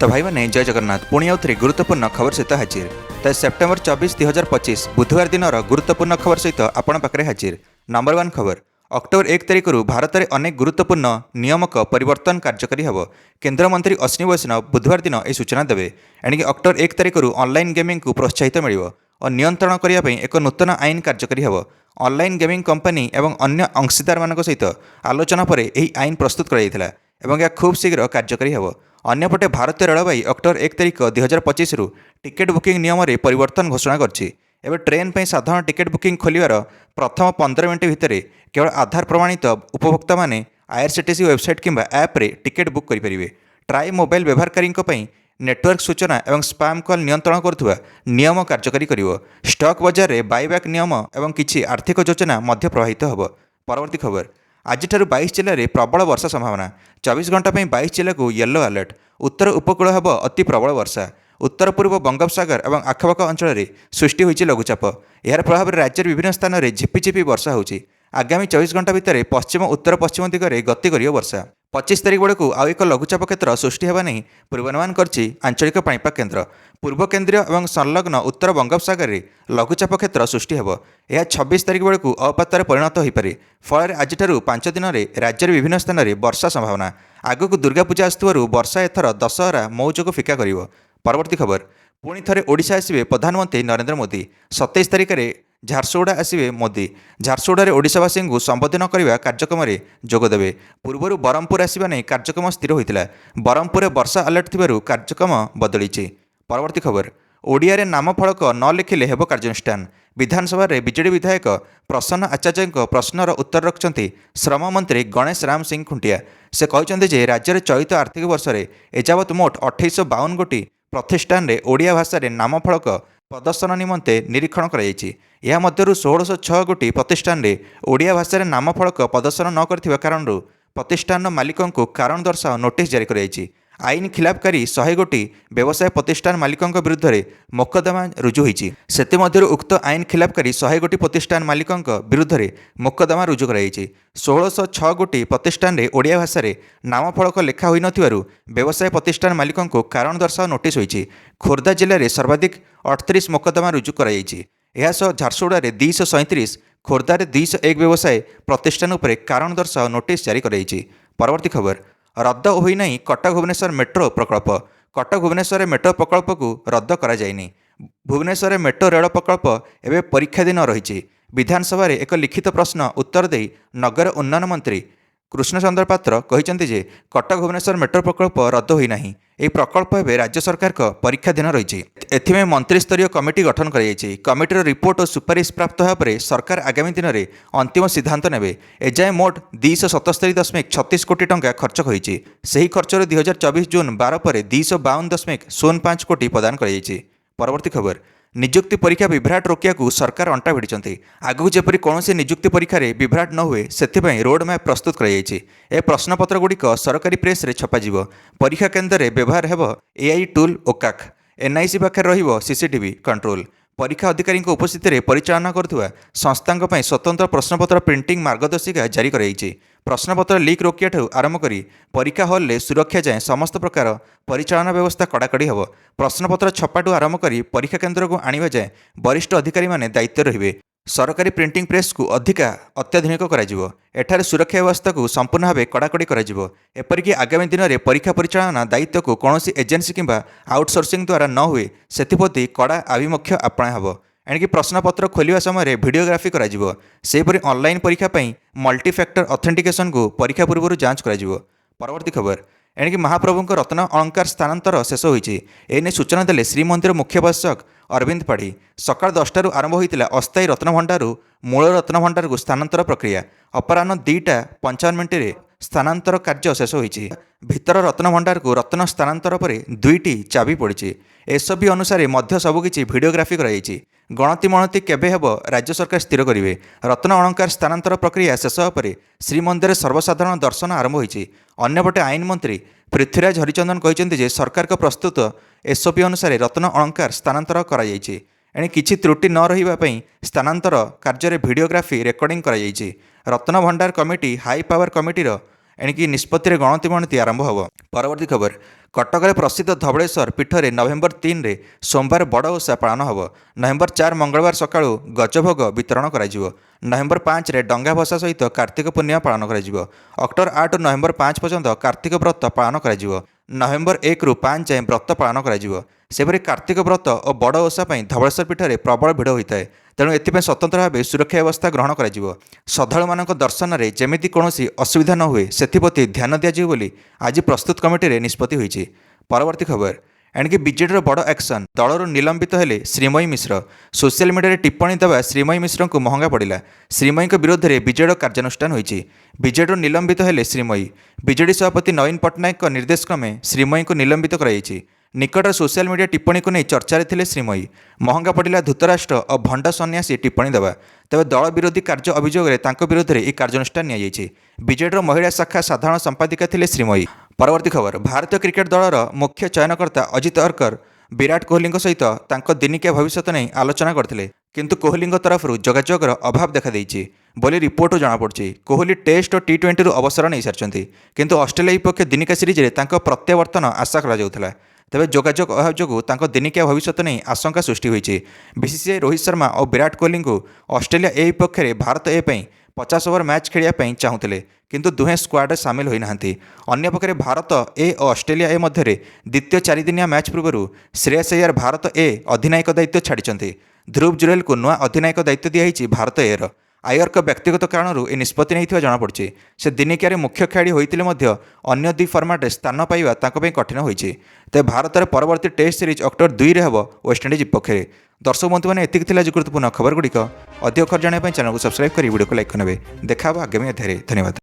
तो भाई मैंने जय जगन्नाथ पुणी आउ थे गुरुत्वपूर्ण खबर सहित हाजिर। तो सेप्टेम्बर 24 2025 बुधवार दिन गुरुत्वपूर्ण खबर सहित आपण पाखे हाजिर। नंबर 1 खबर अक्टोबर 1 तारिख भारत में अनेक गुरुत्वपूर्ण नियमक परिवर्तन कार्यकारी हेब। केन्द्रमंत्री अश्विनी वैष्णव बुधवार दिन यह सूचना देवे। एणिक अक्टोबर 1 तारिख ऑनलाइन गेमिंग को प्रोत्साहित मिल और नियंत्रण करने एक नूतन आईन कार्यकारी हेब। ऑनलाइन गेमिंग कंपनी और अन्य अंशीदार मान सहित आलोचना पर यह आईन प्रस्तुत कर खूब शीघ्र कार्यकारी हेब। अन्यपटे भारतीय रेलवाई अक्टोबर 1 तारिख 2025 टिकेट बुकिंग नियम में परिवर्तन घोषणा करछि। एवं ट्रेन पर साधारण टिकेट बुकिंग खोलिवार प्रथम 15 मिनट भितर केवल आधार प्रमाणित उपभोक्ता माने आईआरसीटीसी वेबसाइट किंबा ऐप रे टिकेट बुक करेंगे। ट्राई मोबाइल व्यवहारकारी नेटवर्क सूचना और स्पैम कॉल नियंत्रण करुवा नियम कार्यकारी करिवो। स्टॉक बाजार में बायबैक नियम और किछि आर्थिक योजना मध्य प्रभावित होब। परवर्ती खबर आज 22 जिले में प्रबल वर्षा संभावना। 24 घंटा 22 जिले को येलो अलर्ट। उत्तर उपकूल हेब अति प्रबल वर्षा। उत्तर पूर्व बंगोपसागर और आखपाख अंचल में सृष्टि होइछि लघुचाप। यार प्रभाव राज्यर विभिन्न स्थान में झिपिझिपि वर्षा होछि। आगामी 24 घंटा भितर पश्चिम उत्तर पश्चिम दिगरे गति करियो वर्षा। 25 तारिख बेलू आउ एक लघुचाप क्षेत्र सृष्टि होगा नहीं पूर्वानुमान करछि आंचलिक पाणीपाग केन्द्र। पूर्व केन्द्रीय और संलग्न उत्तर बंगोपसागर में लघुचाप क्षेत्र सृष्टि होब। यह 26 तारिख बेलू अवपातर परिणत हो पारे। फल आज 5 दिन में राज्यर विभिन्न स्थान में वर्षा संभावना। आगक दुर्गा पूजा आसुथिबारु वर्षा एथर दशहरा मौजक फिका करिवो। परवर्ती खबर पुणी थरे ओडिशा आसिबे प्रधानमंत्री नरेंद्र मोदी। 27 तारिख में झारसुगुड़ा आसिबे मोदी। झारसुगुड़ा ओडिशावासी को संबोधन करने कार्यक्रम में जोगदेवे। पूर्व ब्रह्मपुर आसवा नहीं कार्यक्रम स्थिर होता। ब्रह्मपुर में वर्षा अलर्ट थिबारु कार्यक्रम बदली। परवर्ती खबर ओडिया रे नाम फलक न लिखिले हेब कार्यानुष्ठान। विधानसभा रे बीजेडी विधायक प्रसन्न आचार्य प्रश्नर उत्तर रखिंट श्रम मंत्री गणेश राम सिंह खुंटिया। से कहते जे राज्य में चलित आर्थिक वर्ष में एजावत मोट 2852 गोटी प्रतिष्ठान रे ओडिया भाषा रे नाम फलक प्रदर्शन निमंते निरीक्षण कराଯାଇଛି। यह मध्यरु 1606 गोटी प्रतिष्ठान रे ओडिया भाषा रे नाम फलक प्रदर्शन न करथिबा कारणरू प्रतिष्ठान मालिकों को कारण दर्शाओ नोटिस जारी कराଯାଇଛି। आईन खिलाफकारी 100 गोटी व्यवसाय प्रतिष्ठान मालिकों विरुद्ध में मोकदमा रुजु होइछि। सेतिमध्यरु उक्त आईन खिलाफकारी 100 गोटी प्रतिष्ठान मालिकों विरुद्ध में मोकदमा रुजु कराଯାଇଛି। 1606 गोटी प्रतिष्ठान रे ओडिया भाषा रे नाम फलक लेखा होई नथिबारु व्यवसाय प्रतिष्ठान मालिकों को कारण दर्शाओ नोटिस होइछि। खोर्धा जिले में सर्वाधिक 38 मोकदमा रुजु कराଯାଇଛି। यह झारसुगुड़ा 237, खोर्धा 201 व्यवसाय प्रतिष्ठान उपर कारण दर्शाओ नोटिस जारी कराଯାଇଛି। परवर्ती खबर रद्द होना कटक भुवनेश्वर मेट्रो प्रकल्प। कटक भुवनेश्वर मेट्रो प्रकल्प को रद्द करा जायनि। भुवनेश्वर मेट्रो रेल प्रकल्प एवं परीक्षाधीन रही। विधानसभा रे एक लिखित प्रश्न उत्तर दे नगर उन्नयन मंत्री कृष्णचंद्र पात्र कहते जे कटक भुवनेश्वर मेट्रो प्रकल्प रद्द होना। यह प्रकल्प एवं राज्य सरकार का परीक्षाधीन रही। एथिमे मंत्रिस्तरीय कमिटी गठन कराଯାଇଛି। कमिटीर रिपोर्ट और सुपारिश प्राप्त होगा पर सरकार आगामी दिन में अंतिम सिद्धांत नेबे। एजाए मोट 277.36 कोटी टंका खर्च होइछि। सही खर्चर 2024 जून 12 पर 252.05 कोटी प्रदान कराଯାଇଛି। परवर्ती खबर निजुक्ति परीक्षा विभ्राट रोकिया को सरकार अंटा भिड़ी। आगक जेपरी कौन निजुक्ति परीक्षा विभ्राट न हुए से रोड मैप प्रस्तुत कराଯାଇଛି। ए प्रश्नपत्र गुड़िक सरकारी प्रेस रे छपाଯିବ। परीक्षा केन्द्र में व्यवहार हेब एआई टूल ओकाक। एनआईसी पाखे रहिबो सीसीटीवी कंट्रोल। परीक्षा अधिकारी उपस्थित में परिचालना करुवा संस्था स्वतंत्र प्रश्नपत्र प्रिंटिंग मार्गदर्शिका जारी कराई। प्रश्नपत्र लीक रोकिया आरंभ कर परीक्षा हल में सुरक्षा जाए समस्त प्रकार परिचालना व्यवस्था कड़ाकड़ी हेब। प्रश्नपत्र छपाठू आरंभ कर परीक्षा केन्द्र को आनिबा जाए वरिष्ठ अधिकारी माने दायित्व रहिबे। सरकारी प्रिंटिंग प्रेस को अधिका अत्याधुनिक एठारे सुरक्षा व्यवस्था को संपूर्ण भाव कड़ाकड़ी एपरिक आगामी दिन में परीक्षा परिचालना दायित्व को कौन एजेंसी किंबा आउटसोर्सिंग द्वारा न हुए से कड़ा आभिमुख्य आपणा हेब। एणिकी प्रश्नपत्र खोलिया समय वीडियोग्राफी सेपरी ऑनलाइन परीक्षा मल्टीफैक्टर ऑथेंटिकेशन को परीक्षा पूर्व जांच करा। परवर्ती खबर एणिकी महाप्रभु रत्न अलंकार स्थानांतर शेष होइछि। एने सूचना देले श्रीमंदिर मुख्य प्रशासक अरविंद पाढ़ी। सकाळ 10टारू आरंभ होता अस्थायी रत्नभंडारू मूल रत्नभंडार को स्थानांतर प्रक्रिया। अपराह्न 2:55 स्थानांतर कार्य शेष होइछि। भितर रत्नभंडार को रत्न स्थानांतर पर 2टी चाबी पड़ी। एसओपी अनुसार मध्य सबुकिछि वीडियोग्राफी कराई। गणति मणति केबे हेब राज्य सरकार स्थिर करेंगे। रत्न अलंकार स्थानांतर प्रक्रिया शेष पर श्रीमंदिर सर्वसाधारण दर्शन आरंभ होइछि। अन्यपटे आईन मंत्री पृथ्वीराज हरिचंदन कहते जे सरकार का प्रस्तुत एसओपी अनुसार रत्न अलंकार स्थानांतर कराई। एणे किछि त्रुटि न रहिबा पई स्थानांतर कार्य वीडियोग्राफी रेकर्डिंग कराई। रत्न भंडार कमिटी हाई पावर कमिटीर एणिकी निष्पत्ति गणति मणति आरंभ होब। परवर्ती खबर କଟକରେ ପ୍ରସିଦ୍ଧ ଧବଳେଶ୍ୱର ପୀଠରେ ନଭେମ୍ବର 3ରେ ସୋମବାର ବଡ଼ ଓଷା ପାଳନ ହେବ। ନଭେମ୍ବର 4 ମଙ୍ଗଳବାର ସକାଳୁ ଗଜଭୋଗ ବିତରଣ କରାଯିବ। ନଭେମ୍ବର 5ରେ ଡଙ୍ଗା ଭସା ସହିତ କାର୍ତ୍ତିକ ପୂର୍ଣ୍ଣିମା ପାଳନ କରାଯିବ। ଅକ୍ଟୋବର 8ରୁ ନଭେମ୍ବର 5 ପର୍ଯ୍ୟନ୍ତ କାର୍ତ୍ତିକ ବ୍ରତ ପାଳନ କରାଯିବ। ନଭେମ୍ବର 1ରୁ 5 ଯାଏଁ ବ୍ରତ ପାଳନ କରାଯିବ। ସେପରି କାର୍ତ୍ତିକ ବ୍ରତ ଓ ବଡ଼ ଓଷା ପାଇଁ ଧବଳେଶ୍ୱର ପୀଠରେ ପ୍ରବଳ ଭିଡ଼ ହୋଇଥାଏ। ତେଣୁ ଏଥିପାଇଁ ସ୍ୱତନ୍ତ୍ର ଭାବେ ସୁରକ୍ଷା ବ୍ୟବସ୍ଥା ଗ୍ରହଣ କରାଯିବ। ଶ୍ରଦ୍ଧାଳୁମାନଙ୍କ ଦର୍ଶନରେ ଯେମିତି କୌଣସି ଅସୁବିଧା ନ ହୁଏ ସେଥିପ୍ରତି ଧ୍ୟାନ ଦିଆଯିବ ବୋଲି ଆଜି ପ୍ରସ୍ତୁତ କମିଟିରେ ନିଷ୍ପତ୍ତି ହୋଇଛି। ପରବର୍ତ୍ତୀ ଖବର, ଏଣିକି ବିଜେଡ଼ିର ବଡ଼ ଆକ୍ସନ୍, ଦଳରୁ ନିଲମ୍ବିତ ହେଲେ ଶ୍ରୀମୟୀ ମିଶ୍ର। ସୋସିଆଲ ମିଡ଼ିଆରେ ଟିପ୍ପଣୀ ଦେବା ଶ୍ରୀମୟୀ ମିଶ୍ରଙ୍କୁ ମହଙ୍ଗା ପଡ଼ିଲା। ଶ୍ରୀମୟୀଙ୍କ ବିରୋଧରେ ବିଜେଡ଼ିର କାର୍ଯ୍ୟାନୁଷ୍ଠାନ ହୋଇଛି। ବିଜେଡ଼ିରୁ ନିଲମ୍ବିତ ହେଲେ ଶ୍ରୀମୟୀ। ବିଜେଡ଼ି ସଭାପତି ନବୀନ ପଟ୍ଟନାୟକଙ୍କ ନିର୍ଦ୍ଦେଶ କ୍ରମେ ଶ୍ରୀମୟୀଙ୍କୁ ନିଲମ୍ବିତ କରାଯାଇଛି। ନିକଟରେ ସୋସିଆଲ ମିଡ଼ିଆ ଟିପ୍ପଣୀକୁ ନେଇ ଚର୍ଚ୍ଚାରେ ଥିଲେ ଶ୍ରୀମୟୀ। ମହଙ୍ଗା ପଡ଼ିଲା ଧୃତରାଷ୍ଟ୍ର ଓ ଭଣ୍ଡ ସନ୍ନ୍ୟାସୀ ଟିପ୍ପଣୀ ଦେବା। ତେବେ ଦଳ ବିରୋଧୀ କାର୍ଯ୍ୟ ଅଭିଯୋଗରେ ତାଙ୍କ ବିରୋଧରେ ଏହି କାର୍ଯ୍ୟାନୁଷ୍ଠାନ ନିଆଯାଇଛି। ବିଜେଡ଼ିର ମହିଳା ଶାଖା ସାଧାରଣ ସମ୍ପାଦିକା ଥିଲେ ଶ୍ରୀମୟୀ। ପରବର୍ତ୍ତୀ ଖବର, ଭାରତୀୟ କ୍ରିକେଟ ଦଳର ମୁଖ୍ୟ ଚୟନକର୍ତ୍ତା ଅଜିତ ଅର୍କର ବିରାଟ କୋହଲିଙ୍କ ସହିତ ତାଙ୍କ ଦିନିକିଆ ଭବିଷ୍ୟତ ନେଇ ଆଲୋଚନା କରିଥିଲେ। କିନ୍ତୁ କୋହଲିଙ୍କ ତରଫରୁ ଯୋଗାଯୋଗର ଅଭାବ ଦେଖାଦେଇଛି ବୋଲି ରିପୋର୍ଟରୁ ଜଣାପଡ଼ିଛି। କୋହଲି ଟେଷ୍ଟ ଓ ଟି20ରୁ ଅବସର ନେଇସାରିଛନ୍ତି। କିନ୍ତୁ ଅଷ୍ଟ୍ରେଲିଆ ବିପକ୍ଷ ଦିନିକିଆ ସିରିଜରେ ତାଙ୍କ ପ୍ରତ୍ୟାବର୍ତ୍ତନ ଆଶା କରାଯାଉଥିଲା। ତେବେ ଯୋଗାଯୋଗ ଅଭାବ ଯୋଗୁଁ ତାଙ୍କ ଦିନିକିଆ ଭବିଷ୍ୟତ ନେଇ ଆଶଙ୍କା ସୃଷ୍ଟି ହୋଇଛି। ବିସିସିଆଇ ରୋହିତ ଶର୍ମା ଓ ବିରାଟ କୋହଲିଙ୍କୁ ଅଷ୍ଟ୍ରେଲିଆ ଏ ବିପକ୍ଷରେ ଭାରତ ଏ ପାଇଁ 50 ଓଭର ମ୍ୟାଚ୍ ଖେଳିବା ପାଇଁ ଚାହୁଁଥିଲେ, କିନ୍ତୁ ଦୁହେଁ ସ୍କ୍ୱାଡରେ ସାମିଲ ହୋଇନାହାନ୍ତି। ଅନ୍ୟପକ୍ଷରେ ଭାରତ ଏ ଓ ଅଷ୍ଟ୍ରେଲିଆ ଏ ମଧ୍ୟରେ ଦ୍ୱିତୀୟ 4 ଦିନିଆ ମ୍ୟାଚ୍ ପୂର୍ବରୁ ଶ୍ରେୟସ ଅୟ୍ୟାର ଭାରତ ଏ ଅଧିନାୟକ ଦାୟିତ୍ୱ ଛାଡ଼ିଛନ୍ତି। ଧ୍ରୁବ ଜୁରେଲଙ୍କୁ ନୂଆ ଅଧିନାୟକ ଦାୟିତ୍ୱ ଦିଆଯାଇଛି ଭାରତ ଏର। ଆୟରଙ୍କ ବ୍ୟକ୍ତିଗତ କାରଣରୁ ଏ ନିଷ୍ପତ୍ତି ନେଇଥିବା ଜଣାପଡ଼ିଛି। ସେ ଦିନିକିଆରେ ମୁଖ୍ୟ ଖେଳାଳି ହୋଇଥିଲେ ମଧ୍ୟ ଅନ୍ୟ 2 ଫର୍ମାଟରେ ସ୍ଥାନ ପାଇବା ତାଙ୍କ ପାଇଁ କଠିନ ହୋଇଛି। ତେବେ ଭାରତର ପରବର୍ତ୍ତୀ ଟେଷ୍ଟ ସିରିଜ୍ ଅକ୍ଟୋବର 2ରେ ହେବ ୱେଷ୍ଟଇଣ୍ଡିଜ୍ ବିପକ୍ଷରେ। ଦର୍ଶକ ବନ୍ଧୁମାନେ, ଏତିକି ଥିଲା ଆଜି ଗୁରୁତ୍ୱପୂର୍ଣ୍ଣ ଖବରଗୁଡ଼ିକ। ଅଧିକ ଖବର ଜାଣିବା ପାଇଁ ଚ୍ୟାନେଲକୁ ସବସ୍କ୍ରାଇବ୍ କରି ଭିଡ଼ିଓକୁ ଲାଇକ୍ କରିନେବେ। ଦେଖା ହେବ ଆଗାମୀ ଅଧ୍ୟାୟରେ। ଧନ୍ୟବାଦ।